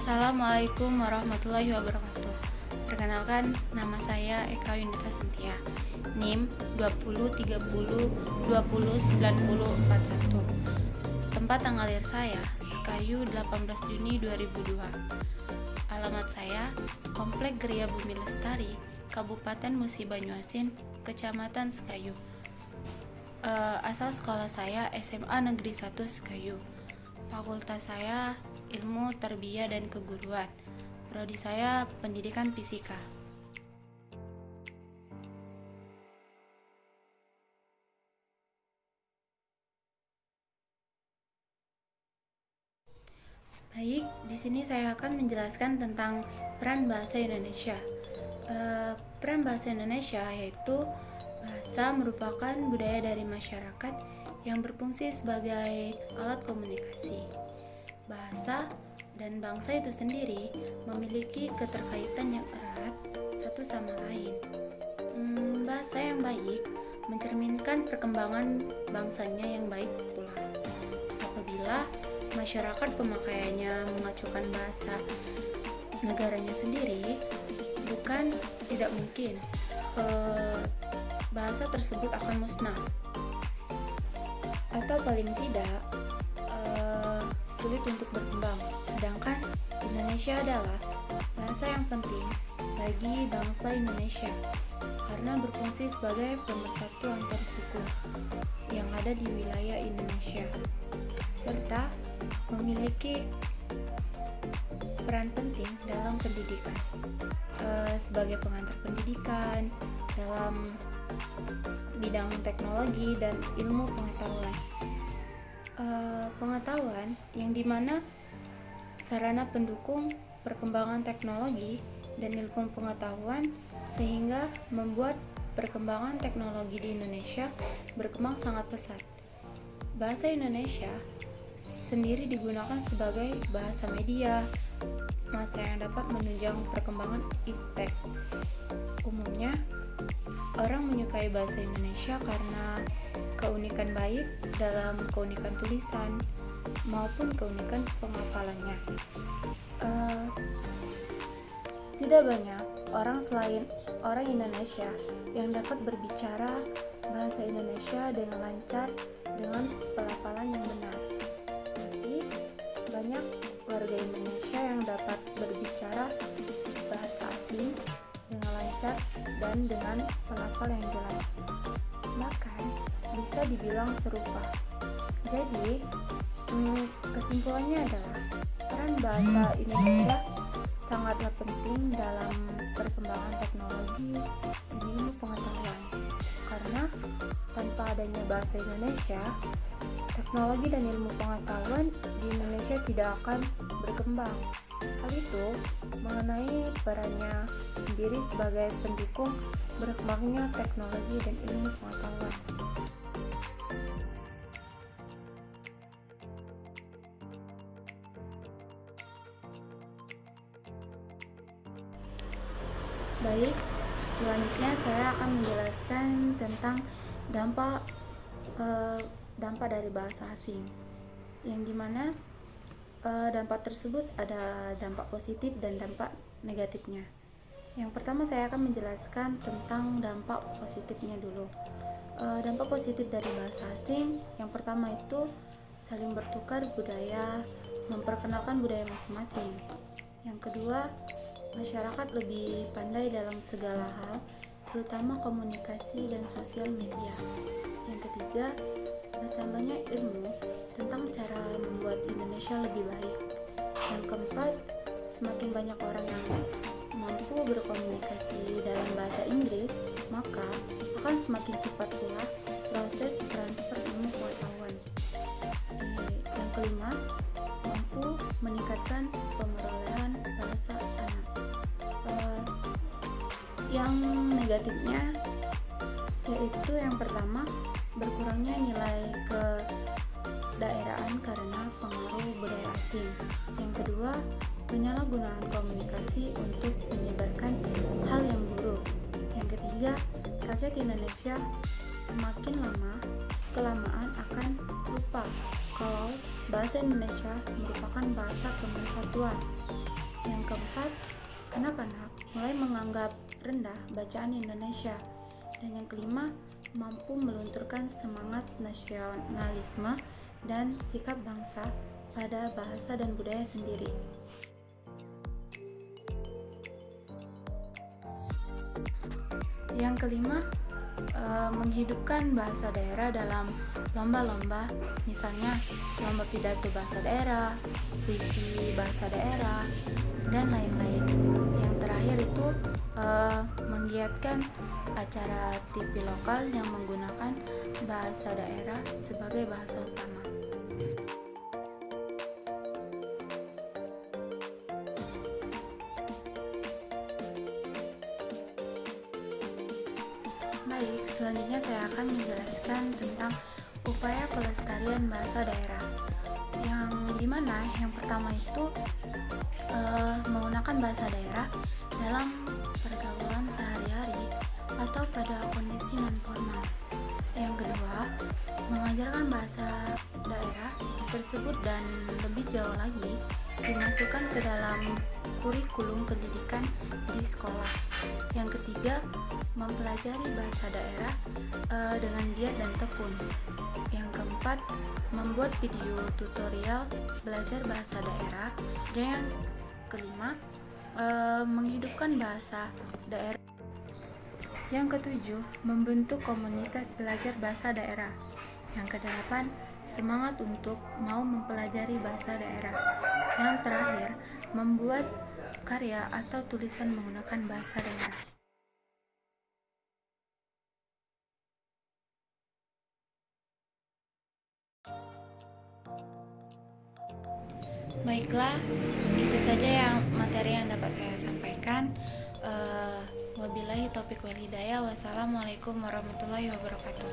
Assalamualaikum warahmatullahi wabarakatuh. Perkenalkan, nama saya Eka Yunita Sintia, NIM 2030209041. Tempat tanggal lahir saya, Sekayu 18 Juni 2002. Alamat saya, Komplek Geria Bumi Lestari, Kabupaten Musi Banyuasin, Kecamatan Sekayu. Asal sekolah saya SMA Negeri 1 Sekayu. Fakultas saya Ilmu Tarbiyah dan Keguruan. Prodi saya Pendidikan Fisika. Baik, di sini saya akan menjelaskan tentang peran bahasa Indonesia. Peran bahasa Indonesia yaitu bahasa merupakan budaya dari masyarakat yang berfungsi sebagai alat komunikasi. Bahasa dan bangsa itu sendiri memiliki keterkaitan yang erat satu sama lain. Bahasa yang baik mencerminkan perkembangan bangsanya yang baik pula. Apabila masyarakat pemakaiannya mengacukan bahasa negaranya sendiri, bukan tidak mungkin bahasa tersebut akan musnah, atau paling tidak sulit untuk berkembang. Sedangkan Indonesia adalah bahasa yang penting bagi bangsa Indonesia karena berfungsi sebagai pemersatu antar suku yang ada di wilayah Indonesia, serta memiliki peran penting dalam pendidikan sebagai pengantar pendidikan dalam bidang teknologi dan ilmu pengetahuan. Pengetahuan yang dimana sarana pendukung perkembangan teknologi dan ilmu pengetahuan sehingga membuat perkembangan teknologi di Indonesia berkembang sangat pesat. Bahasa Indonesia sendiri digunakan sebagai bahasa media massa yang dapat menunjang perkembangan iptek. Umumnya, orang menyukai bahasa Indonesia karena keunikan baik dalam keunikan tulisan maupun keunikan penghafalannya. Tidak banyak orang selain orang Indonesia yang dapat berbicara bahasa Indonesia dengan lancar dengan pelafalan yang benar. Tapi banyak warga Indonesia yang dapat berbicara bahasa asing dengan lancar dan dengan pelafal yang jelas. Bahkan bisa dibilang serupa. Jadi, kesimpulannya adalah peran bahasa Indonesia sangatlah penting dalam perkembangan teknologi dan ilmu pengetahuan. Karena tanpa adanya bahasa Indonesia, teknologi dan ilmu pengetahuan di Indonesia tidak akan berkembang. Hal itu mengenai perannya sendiri sebagai pendukung berkembangnya teknologi dan ilmu pengetahuan. Baik, selanjutnya saya akan menjelaskan tentang dampak dari bahasa asing, yang dimana dampak tersebut ada dampak positif dan dampak negatifnya. Yang pertama saya akan menjelaskan tentang dampak positifnya dulu. Dampak positif dari bahasa asing yang pertama itu saling bertukar budaya, memperkenalkan budaya masing-masing. Yang kedua, masyarakat lebih pandai dalam segala hal, terutama komunikasi dan sosial media. Yang ketiga, bertambahnya ilmu tentang cara membuat Indonesia lebih baik. Yang keempat, semakin banyak orang yang mampu berkomunikasi dalam bahasa Inggris, maka akan semakin cepat pula proses transfer ilmu pengetahuan. Yang kelima, mampu meningkatkan pemerolehan bahasa anak. Yang negatifnya yaitu yang pertama, berkurangnya nilai kedaerahan karena pengaruh budaya asing. Yang kedua, penyalahgunaan komunikasi untuk menyebarkan hal yang buruk. Yang ketiga, rakyat Indonesia semakin kelamaan akan lupa kalau bahasa Indonesia merupakan bahasa pemersatuan. Yang keempat, anak-anak mulai menganggap rendah bacaan Indonesia. Dan yang kelima, mampu melunturkan semangat nasionalisme dan sikap bangsa pada bahasa dan budaya sendiri. Yang kelima, menghidupkan bahasa daerah dalam lomba-lomba, misalnya lomba pidato bahasa daerah, puisi bahasa daerah, dan lain-lain. Yang terakhir itu menggiatkan acara TV lokal yang menggunakan bahasa daerah sebagai bahasa utama. Baik, selanjutnya saya akan menjelaskan tentang upaya pelestarian bahasa daerah. Yang dimana yang pertama itu menggunakan bahasa daerah dalam pergaulan sehari-hari atau pada kondisi non formal. Yang kedua, mengajarkan bahasa daerah tersebut dan lebih jauh lagi dimasukkan ke dalam kurikulum pendidikan di sekolah. Yang ketiga, mempelajari bahasa daerah dengan giat dan tekun. Yang keempat, membuat video tutorial belajar bahasa daerah. Dan yang kelima, menghidupkan bahasa daerah. Yang ketujuh, membentuk komunitas belajar bahasa daerah. Yang kedelapan, semangat untuk mau mempelajari bahasa daerah. Yang terakhir, membuat karya atau tulisan menggunakan bahasa daerah. Baiklah, itu saja yang materi yang dapat saya sampaikan. Wabillahi taufiq wal hidayah. Wassalamualaikum warahmatullahi wabarakatuh.